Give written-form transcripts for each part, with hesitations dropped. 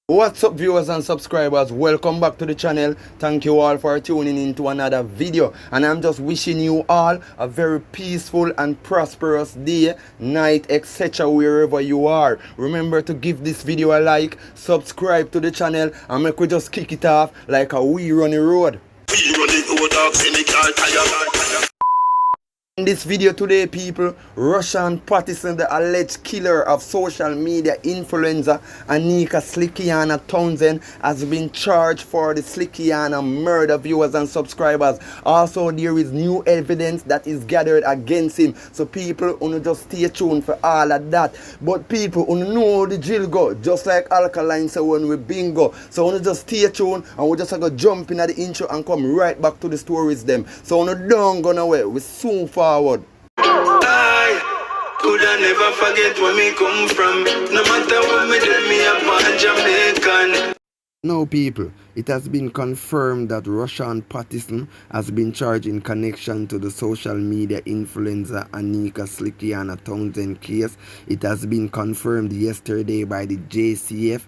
What's up, viewers and subscribers? Welcome back to the channel. Thank you all for tuning in to another video, and I'm just wishing you all a very peaceful and prosperous day, night, etc. wherever you are. Remember to give this video a like, subscribe to the channel, and make we just kick it off like a we run the road. In this video today, people, Rushane Patterson, the alleged killer of social media influencer Anika Slickianna Townsend, has been charged for the Slickianna murder, viewers and subscribers. Also, there is new evidence that is gathered against him. So people, just stay tuned for all of that. But people, know the drill go, just like Alkaline say when we bingo. So just stay tuned, and we just going to jump in at the intro and come right back to the stories them. So don't go nowhere. We soon forward. I could I never forget where me come from. No matter what me do, me a born Jamaican. Now, people, it has been confirmed that Rushane Patterson has been charged in connection to the social media influencer Anika Slickianna Townsend case. It has been confirmed yesterday by the JCF,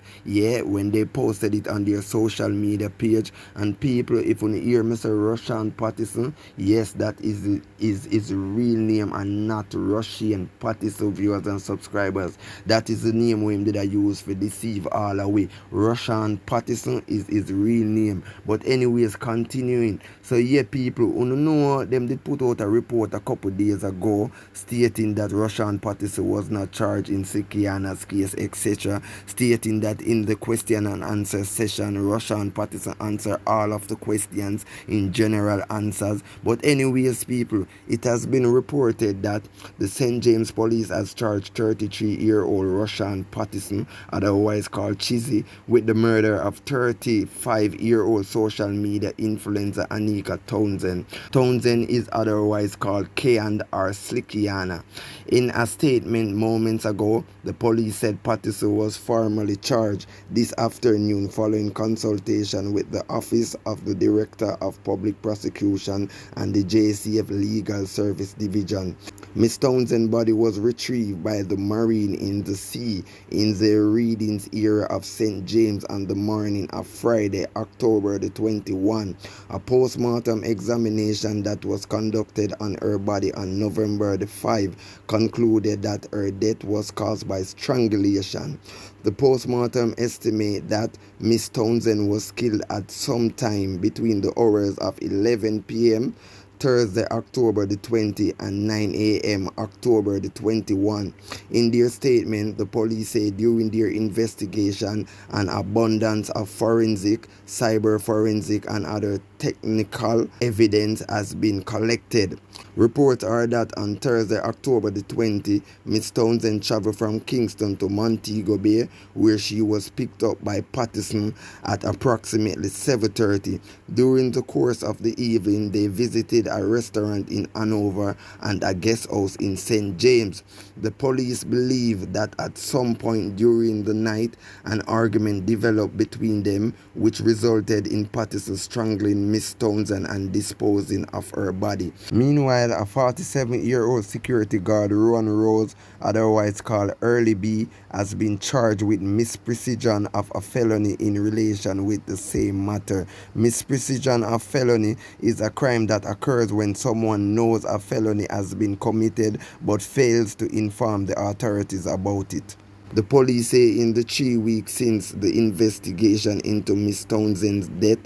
when they posted it on their social media page. And people, if you hear Mr. Rushane Patterson, yes, that is his real name and not Rushane Patterson, viewers and subscribers. That is the name we did I use for deceive all away. Rushane Patterson is his real name. But anyways, continuing. So people, know them did put out a report a couple days ago stating that Rushane Patterson was not charged in Slickianna's case, etc. Stating that in the question and answer session, Rushane Patterson answered all of the questions in general answers. But anyways, people, it has been reported that the St. James Police has charged 33-year-old Rushane Patterson, otherwise called Chizzy, with the murder of 35-year-old social media influencer Anika Townsend. Townsend is otherwise called K&R Slickianna. In a statement moments ago, the police said Patterson was formally charged this afternoon following consultation with the Office of the Director of Public Prosecution and the JCF Legal Service Division. Ms. Townsend's body was retrieved by the Marine in the sea in the Readings area of St. James on the morning of Friday, October the 21. A post-mortem examination that was conducted on her body on November the 5 concluded that her death was caused by strangulation. The post-mortem estimate that Ms. Townsend was killed at some time between the hours of 11 p.m. Thursday, October the 20 and 9 a.m. October the 21. In their statement, the police say during their investigation, an abundance of forensic, cyber forensic and other technical evidence has been collected. Reports are that on Thursday, October the 20, Ms. Townsend traveled from Kingston to Montego Bay, where she was picked up by Patterson at approximately 7:30. During the course of the evening, they visited a restaurant in Hanover and a guest house in St. James. The police believe that at some point during the night, an argument developed between them, which resulted in Patterson strangling Miss Townsend and disposing of her body. Meanwhile, a 47-year-old security guard, Ron Rose, otherwise called Early B, has been charged with misprecision of a felony in relation with the same matter. Misprecision of felony is a crime that occurs when someone knows a felony has been committed but fails to inform the authorities about it. The police say in the 3 weeks since the investigation into Miss Townsend's death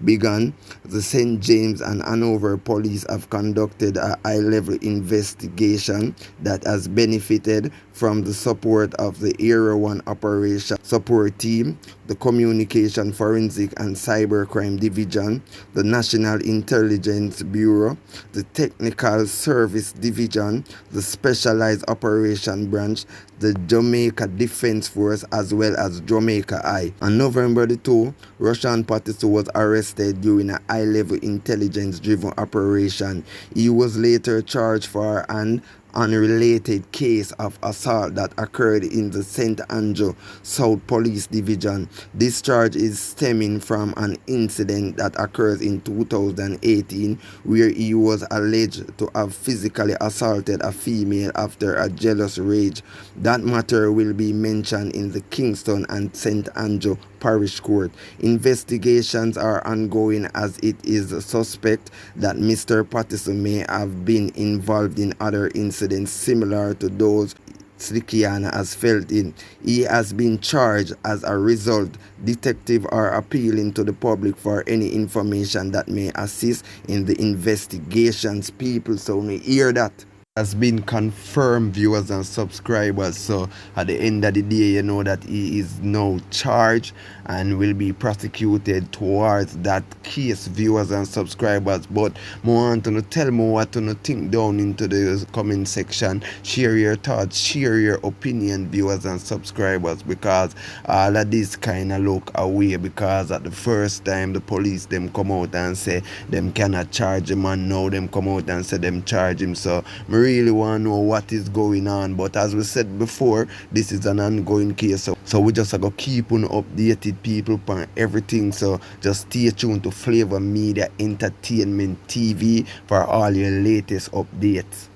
began, the St. James and Hanover police have conducted a high-level investigation that has benefited from the support of the Area 1 Operation Support Team, the Communication Forensic and Cybercrime Division, the National Intelligence Bureau, the Technical Service Division, the Specialized Operation Branch, the Jamaica Defense Force, as well as Jamaica Eye. On November the 2, Rushane Patterson was arrested during a high-level intelligence-driven operation. He was later charged for an unrelated case of assault that occurred in the St. Andrew South Police Division. This charge is stemming from an incident that occurs in 2018 where he was alleged to have physically assaulted a female after a jealous rage. That matter will be mentioned in the Kingston and St. Andrew Parish Court. Investigations are ongoing as it is suspect that Mr. Patterson may have been involved in other incidents similar to those Slickianna has felt in. He has been charged. As a result, detectives are appealing to the public for any information that may assist in the investigations. People, so we hear that has been confirmed, viewers and subscribers. So at the end of the day, you know that he is now charged and will be prosecuted towards that case, viewers and subscribers. But I want to tell me what you think down into the comment section. Share your thoughts, share your opinion, viewers and subscribers, because all of this kind of look away, because at the first time the police them come out and say them cannot charge him, and now them come out and say them charge him. So really want to know what is going on. But as we said before, this is an ongoing case, so we just go keep on updated, people, on everything. So just stay tuned to Flava Media Entertainment TV for all your latest updates.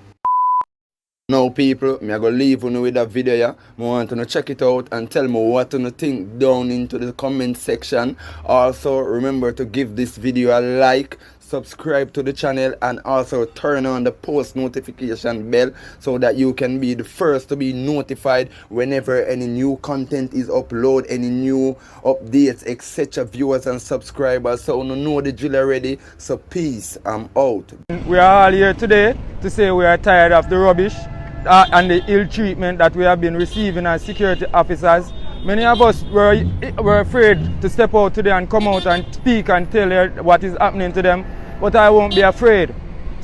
Now people, me I go leave you with a video here. I want to check it out and tell me what you think down into the comment section. Also remember to give this video a like, subscribe to the channel, and also turn on the post notification bell so that you can be the first to be notified whenever any new content is uploaded, any new updates, etc. Viewers and subscribers. So you know the drill already. So peace, I'm out. We are all here today to say we are tired of the rubbish and the ill treatment that we have been receiving as security officers. Many of us were afraid to step out today and come out and speak and tell what is happening to them. But I won't be afraid.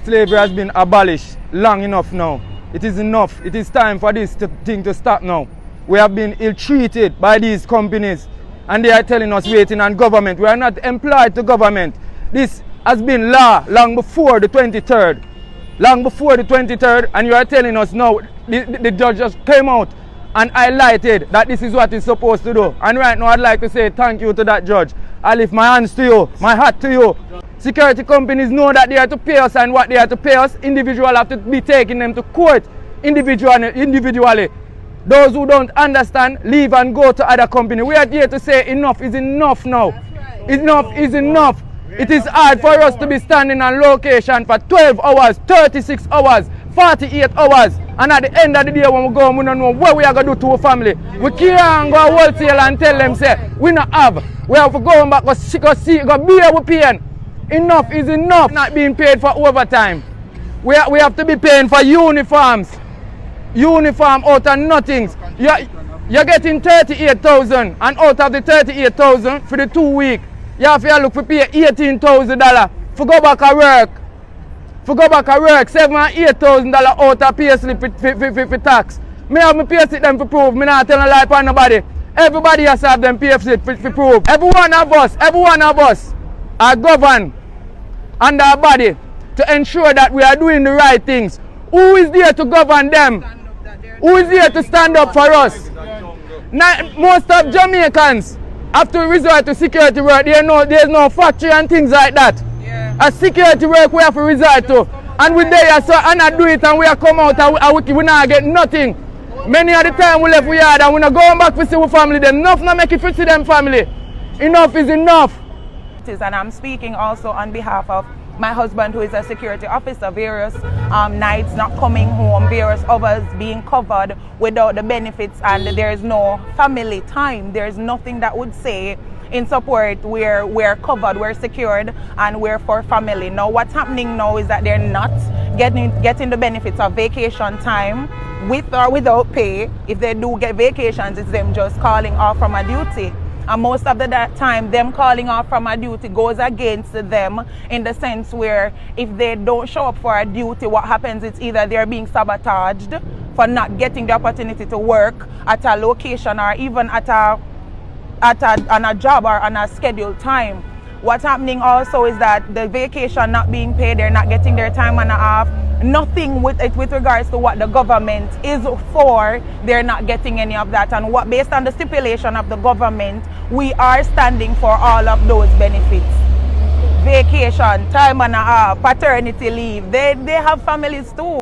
Slavery has been abolished long enough now. It is enough. It is time for this thing to stop now. We have been ill-treated by these companies and they are telling us waiting on government. We are not employed to government. This has been law long before the 23rd. Long before the 23rd, and you are telling us now, the judge just came out and highlighted that this is what he's supposed to do. And right now I'd like to say thank you to that judge. I lift my hands to you, my hat to you. Security companies know that they are to pay us, and what they are to pay us, individuals have to be taking them to court individually. Those who don't understand, leave and go to other company. We are here to say enough is enough now. Right. Enough is enough. It is hard for us to be standing on location for 12 hours, 36 hours, 48 hours. And at the end of the day when we go home, we don't know what we are going to do to our family. We can't go wholesale and tell them, say, we not have. We have to go back, go be with pain. Enough is enough. Not being paid for overtime. We have to be paying for uniforms. Uniform out of nothings. You're getting 38,000, and out of the 38,000 for the 2 weeks, you have to look for pay $18,000 for go back at work. For go back at work, $7,000 and $8,000 out of pay slip for tax. Me have my pay slip them for prove. Me not telling a lie for nobody. Everybody has to have them pay slip for prove. Every one of us are governed under a body to ensure that we are doing the right things. Who is there to govern them? Who is there to stand up for us? Now, most of Jamaicans have to resort to security work. There's no factory and things like that. Yeah. A security work we have to resort to. And we there so and I do it and we are come out and we not get nothing. Many of the time we left we yard and we not going back to see our family. Them enough not make it to see them family. Enough is enough. And I'm speaking also on behalf of my husband, who is a security officer. Various nights not coming home, various others being covered without the benefits, and there is no family time. There is nothing that would say in support we're covered, we're secured, and we're for family. Now what's happening now is that they're not getting the benefits of vacation time with or without pay. If they do get vacations, it's them just calling off from a duty. And most of the time, them calling off from a duty goes against them, in the sense where if they don't show up for a duty, what happens is either they're being sabotaged for not getting the opportunity to work at a location, or even on a job or on a scheduled time. What's happening also is that the vacation not being paid, they're not getting their time and a half. nothing with it with regards to what the government is for. They're not getting any of that, and what based on the stipulation of the government, we are standing for all of those benefits. Vacation, time and a half, paternity leave, they have families too.